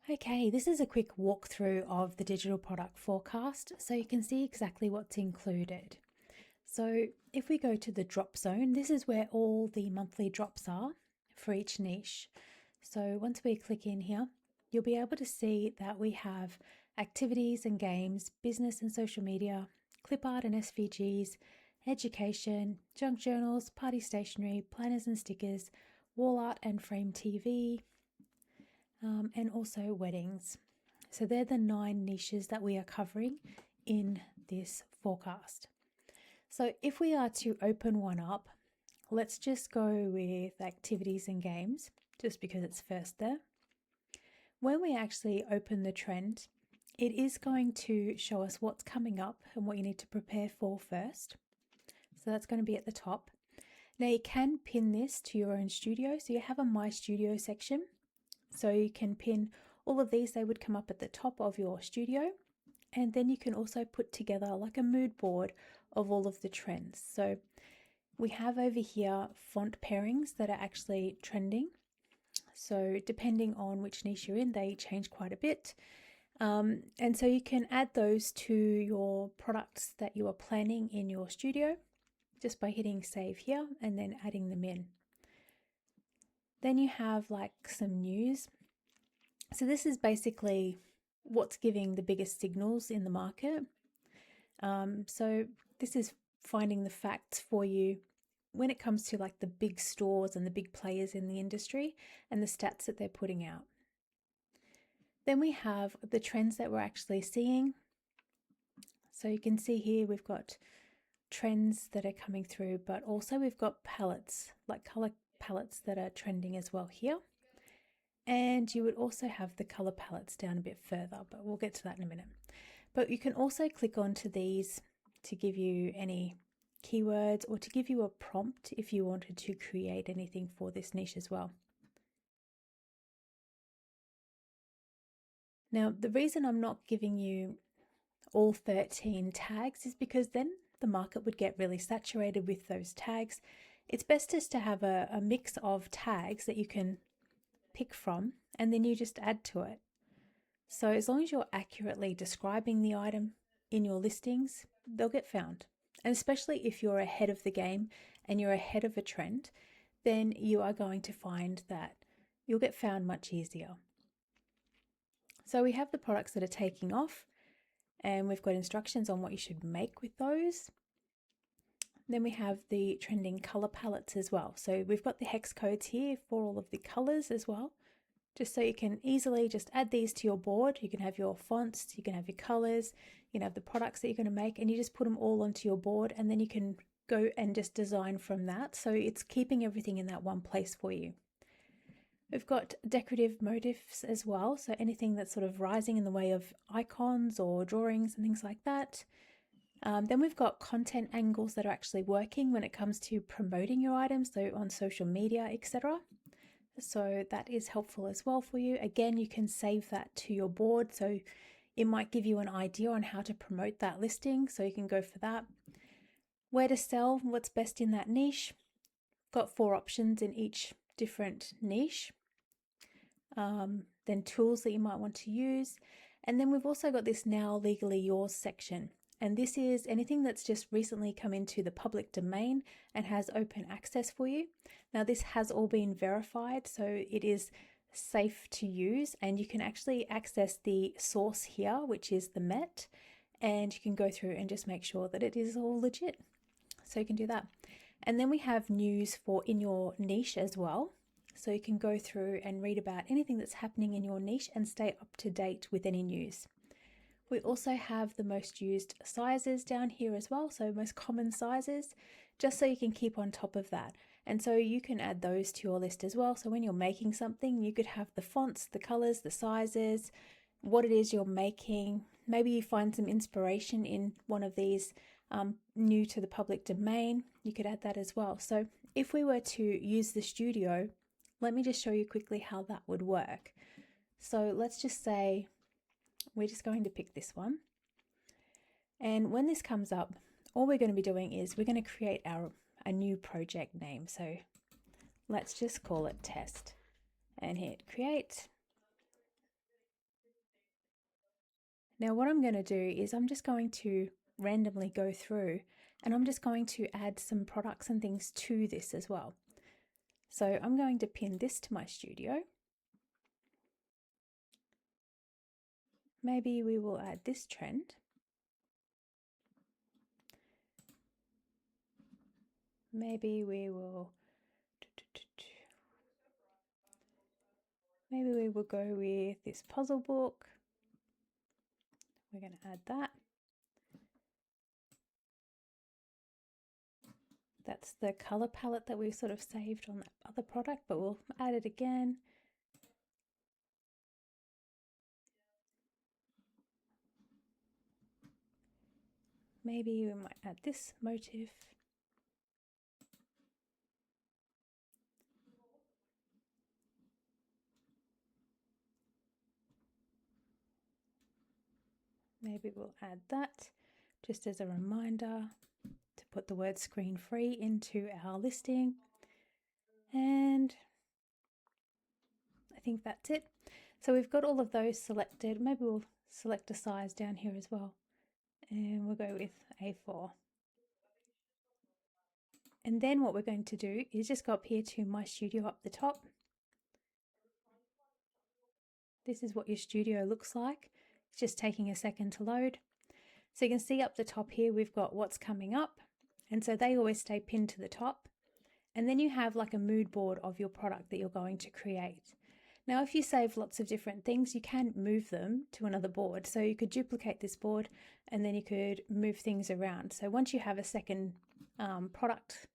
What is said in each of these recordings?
Okay, this is a quick walkthrough of the digital product forecast so you can see exactly what's included. So if we go to the drop zone, this is where all the monthly drops are for each niche. So once we click in here, you'll be able to see that we have activities and games, business and social media, clip art and SVGs, education, junk journals, party stationery, planners and stickers, wall art and frame TV, and also weddings. So they're the 9 niches that we are covering in this forecast. So if we are to open one up, let's just go with activities and games, just because it's first there. When we actually open the trend, it is going to show us what's coming up and what you need to prepare for first. So that's going to be at the top. Now you can pin this to your own studio. So you have a My Studio section. So you can pin all of these, they would come up at the top of your studio. And then you can also put together like a mood board of all of the trends. So we have over here font pairings that are actually trending. So depending on which niche you're in, they change quite a bit. And so you can add those to your products that you are planning in your studio just by hitting save here and then adding them in. Then you have like some news. So this is basically what's giving the biggest signals in the market. So this is finding the facts for you when it comes to like the big stores and the big players in the industry and the stats that they're putting out. Then we have the trends that we're actually seeing. So you can see here we've got trends that are coming through, but also we've got palettes, like color palettes that are trending as well here. And you would also have the color palettes down a bit further, but we'll get to that in a minute. But you can also click onto these to give you any keywords or to give you a prompt if you wanted to create anything for this niche as well. Now, the reason I'm not giving you all 13 tags is because then the market would get really saturated with those tags. It's best just to have a mix of tags that you can pick from and then you just add to it. So as long as you're accurately describing the item in your listings, they'll get found. And especially if you're ahead of the game and you're ahead of a trend, then you are going to find that you'll get found much easier. So we have the products that are taking off and we've got instructions on what you should make with those. Then we have the trending color palettes as well. So we've got the hex codes here for all of the colors as well, just so you can easily just add these to your board. You can have your fonts, you can have your colors, you can have the products that you're going to make, and you just put them all onto your board and then you can go and just design from that. So it's keeping everything in that one place for you. We've got decorative motifs as well, so anything that's sort of rising in the way of icons or drawings and things like that. Then we've got content angles that are actually working when it comes to promoting your items, so on social media, etc. So that is helpful as well for you. Again, you can save that to your board, so it might give you an idea on how to promote that listing, so you can go for that. Where to sell, what's best in that niche. Got 4 options in each different niche. Then tools that you might want to use. And then we've also got this Now Legally Yours section. And this is anything that's just recently come into the public domain and has open access for you. Now this has all been verified, so it is safe to use and you can actually access the source here, which is the Met, and you can go through and just make sure that it is all legit. So you can do that. And then we have news for in your niche as well. So you can go through and read about anything that's happening in your niche and stay up to date with any news. We also have the most used sizes down here as well, so most common sizes, just so you can keep on top of that. And so you can add those to your list as well. So when you're making something, you could have the fonts, the colors, the sizes, what it is you're making. Maybe you find some inspiration in one of these new to the public domain. You could add that as well. So if we were to use the studio, let me just show you quickly how that would work. So let's just say we're just going to pick this one. And when this comes up, all we're going to be doing is we're going to create a new project name. So let's just call it test and hit create. Now what I'm going to do is I'm just going to randomly go through and I'm just going to add some products and things to this as well. So I'm going to pin this to my studio. Maybe we will add this trend. Maybe we will go with this puzzle book. We're going to add that. That's the color palette that we sort of saved on that other product, but we'll add it again. Maybe we might add this motif. Maybe we'll add that just as a reminder to put the word screen free into our listing. And I think that's it. So we've got all of those selected. Maybe we'll select a size down here as well. And we'll go with A4. And then what we're going to do is just go up here to My Studio up the top. This is what your studio looks like. It's just taking a second to load. So you can see up the top here, we've got what's coming up. And so they always stay pinned to the top. And then you have like a mood board of your product that you're going to create. Now, if you save lots of different things, you can move them to another board. So you could duplicate this board and then you could move things around. So once you have a second product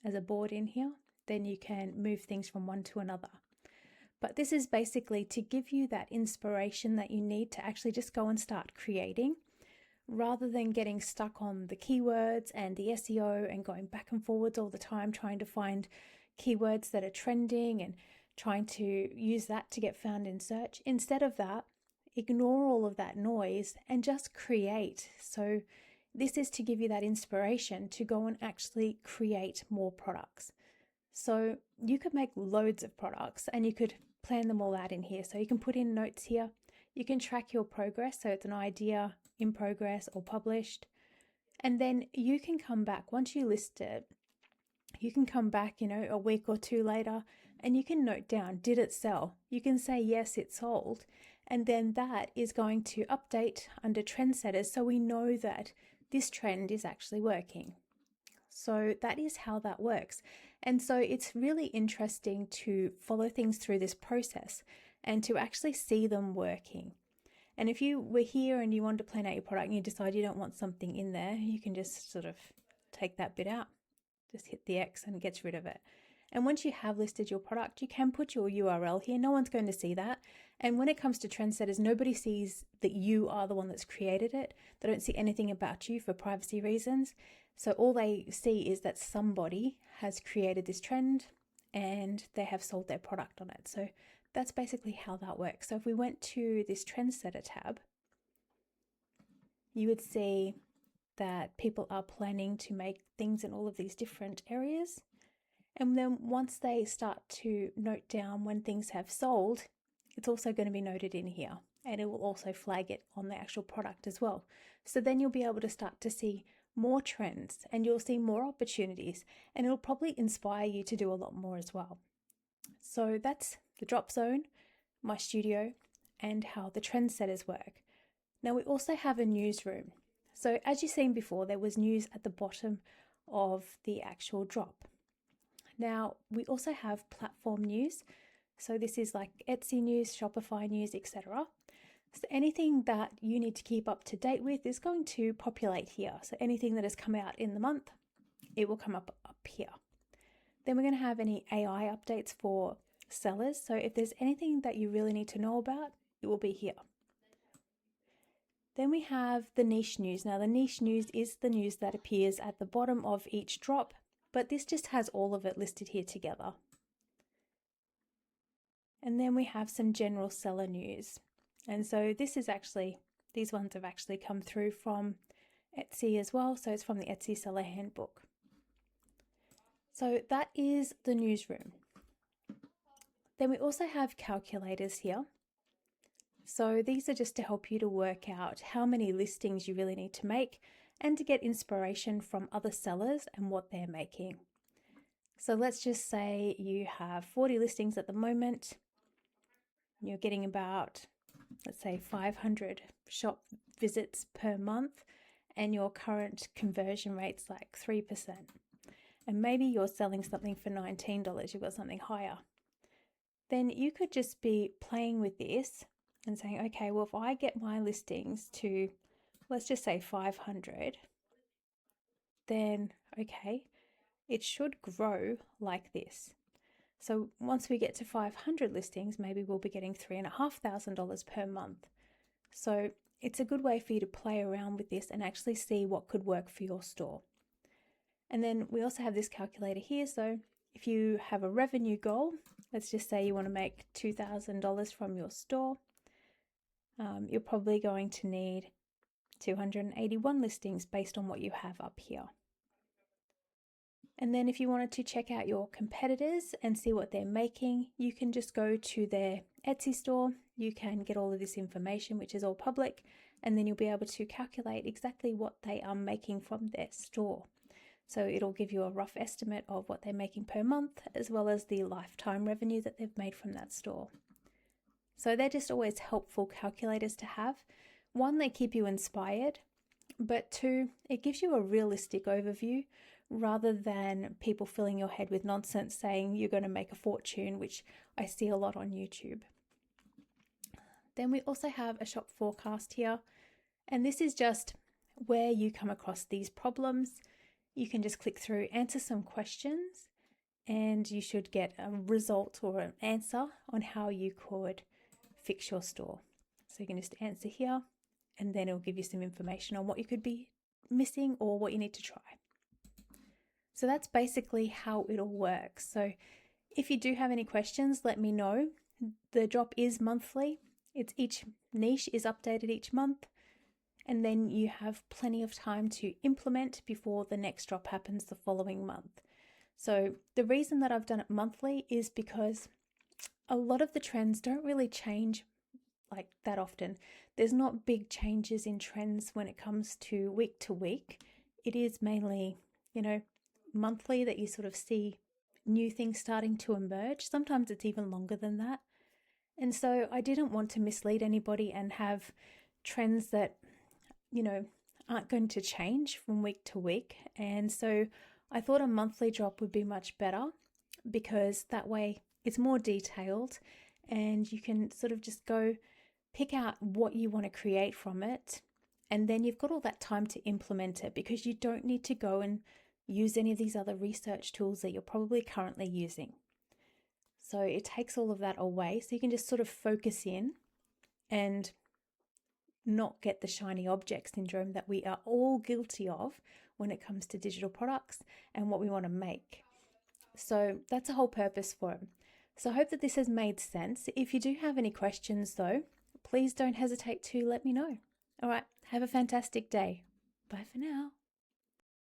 as a board in here, then you can move things from one to another. But this is basically to give you that inspiration that you need to actually just go and start creating, rather than getting stuck on the keywords and the SEO and going back and forwards all the time trying to find keywords that are trending and trying to use that to get found in search. Instead of that, ignore all of that noise and just create. So this is to give you that inspiration to go and actually create more products. So you could make loads of products and you could plan them all out in here. So you can put in notes here. You can track your progress. So it's an idea in progress or published. And then you can come back once you list it. You can come back, a week or two later and you can note down, did it sell? You can say, yes, it sold. And then that is going to update under trendsetters. So we know that this trend is actually working. So that is how that works. And so it's really interesting to follow things through this process and to actually see them working. And if you were here and you wanted to plan out your product and you decide you don't want something in there, you can just sort of take that bit out, just hit the X and it gets rid of it. And once you have listed your product, you can put your URL here. No one's going to see that. And when it comes to trendsetters, nobody sees that you are the one that's created it. They don't see anything about you for privacy reasons. So all they see is that somebody has created this trend and they have sold their product on it. So that's basically how that works. So if we went to this trendsetter tab, you would see that people are planning to make things in all of these different areas. And then once they start to note down when things have sold, it's also going to be noted in here and it will also flag it on the actual product as well. So then you'll be able to start to see more trends and you'll see more opportunities and it'll probably inspire you to do a lot more as well. So that's the drop zone, my studio, and how the trendsetters work. Now we also have a newsroom. So as you've seen before, there was news at the bottom of the actual drop. Now we also have platform news. So this is like Etsy news, Shopify news, etc. So anything that you need to keep up to date with is going to populate here. So anything that has come out in the month, it will come up here. Then we're going to have any AI updates for sellers. So if there's anything that you really need to know about, it will be here. Then we have the niche news. Now the niche news is the news that appears at the bottom of each drop, but this just has all of it listed here together. And then we have some general seller news. And so this is actually, these ones have actually come through from Etsy as well. So it's from the Etsy Seller Handbook. So that is the newsroom. Then we also have calculators here. So these are just to help you to work out how many listings you really need to make and to get inspiration from other sellers and what they're making. So let's just say you have 40 listings at the moment. You're getting about, let's say, 500 shop visits per month, and your current conversion rate's like 3%. And maybe you're selling something for $19, you've got something higher. Then you could just be playing with this and saying, okay, well, if I get my listings to, let's just say 500, then okay, it should grow like this. So once we get to 500 listings, maybe we'll be getting $3,500 per month. So it's a good way for you to play around with this and actually see what could work for your store. And then we also have this calculator here. So if you have a revenue goal, let's just say you want to make $2,000 from your store, you're probably going to need 281 listings based on what you have up here. And then if you wanted to check out your competitors and see what they're making, you can just go to their Etsy store. You can get all of this information, which is all public, and then you'll be able to calculate exactly what they are making from their store. So it'll give you a rough estimate of what they're making per month, as well as the lifetime revenue that they've made from that store. So they're just always helpful calculators to have. One, they keep you inspired, but two, it gives you a realistic overview rather than people filling your head with nonsense saying you're going to make a fortune, which I see a lot on YouTube. Then we also have a shop forecast here, and this is just where you come across these problems. You can just click through, answer some questions, and you should get a result or an answer on how you could fix your store. So you can just answer here, and then it'll give you some information on what you could be missing or what you need to try. So that's basically how it all works. So if you do have any questions, let me know. The drop is monthly. Each niche is updated each month, and then you have plenty of time to implement before the next drop happens the following month. So the reason that I've done it monthly is because a lot of the trends don't really change like that often. There's not big changes in trends when it comes to week. It is mainly, monthly that you sort of see new things starting to emerge. Sometimes it's even longer than that. And so I didn't want to mislead anybody and have trends that, aren't going to change from week to week. And so I thought a monthly drop would be much better because that way it's more detailed and you can sort of just go pick out what you want to create from it. And then you've got all that time to implement it because you don't need to go and use any of these other research tools that you're probably currently using. So it takes all of that away. So you can just sort of focus in and not get the shiny object syndrome that we are all guilty of when it comes to digital products and what we want to make. So that's the whole purpose for it. So I hope that this has made sense. If you do have any questions though, please don't hesitate to let me know. All right, have a fantastic day. Bye for now.